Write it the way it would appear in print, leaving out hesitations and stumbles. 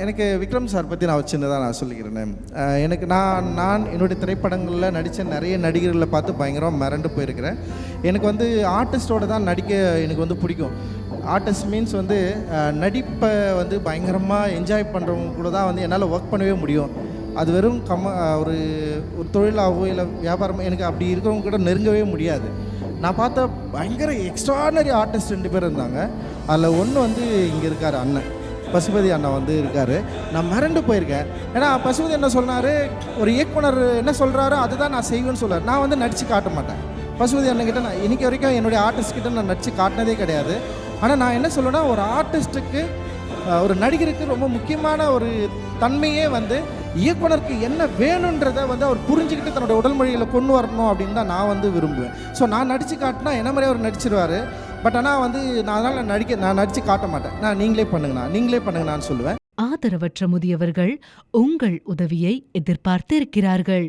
எனக்கு விக்ரம் சார் பற்றி நான் சின்னதாக நான் சொல்லிக்கிறேன். எனக்கு நான் என்னுடைய திரைப்படங்களில் நடித்த நிறைய நடிகர்களை பார்த்து பயங்கரமாக மிரண்டு போயிருக்கிறேன். எனக்கு வந்து ஆர்டிஸ்டோடு தான் நடிக்க எனக்கு வந்து பிடிக்கும். ஆர்டிஸ்ட் மீன்ஸ் வந்து நடிப்பை வந்து பயங்கரமாக என்ஜாய் பண்ணுறவங்க கூட தான் வந்து என்னால் ஒர்க் பண்ணவே முடியும். அது வெறும் ஒரு ஒரு தொழிலாகவோ இல்லை வியாபாரமோ எனக்கு அப்படி இருக்கிறவங்க கூட நெருங்கவே முடியாது. நான் பார்த்த பயங்கர எக்ஸ்ட்ரானரி ஆர்டிஸ்ட் 2 பேர் இருந்தாங்க. அதில் ஒன்று வந்து இங்கே இருக்கார் அண்ணன் பசுபதி அண்ணா வந்து இருக்கார். நான் மிரண்டு போயிருக்கேன். ஏன்னா பசுபதி என்ன சொன்னார், ஒரு இயக்குனர் என்ன சொல்கிறாரோ அதுதான் நான் செய்வேன்னு சொல்கிறார். நான் வந்து நடித்து காட்ட மாட்டேன். பசுபதி அண்ணன்கிட்ட நான் இன்றைக்கி வரைக்கும் என்னுடைய ஆர்டிஸ்ட்கிட்ட நான் நடித்து காட்டினதே கிடையாது. ஆனால் நான் என்ன சொல்லுவேன்னா, ஒரு ஆர்டிஸ்ட்டுக்கு ஒரு நடிகருக்கு ரொம்ப முக்கியமான ஒரு தன்மையே வந்து இயக்குனருக்கு என்ன வேணுன்றதை வந்து அவர் புரிஞ்சுக்கிட்டு தன்னோட உடல் மொழியில் கொண்டு வரணும் அப்படின்னு தான் நான் வந்து விரும்புவேன். ஸோ நான் நடித்து காட்டினா என்ன மாதிரி அவர் நடிச்சிருவார். பட் ஆனால் வந்து நான் நடித்து காட்ட மாட்டேன். நீங்களே பண்ணுங்கண்ணான்னு சொல்லுவேன். ஆதரவற்ற முதியவர்கள் உங்கள் உதவியை எதிர்பார்த்து இருக்கிறார்கள்.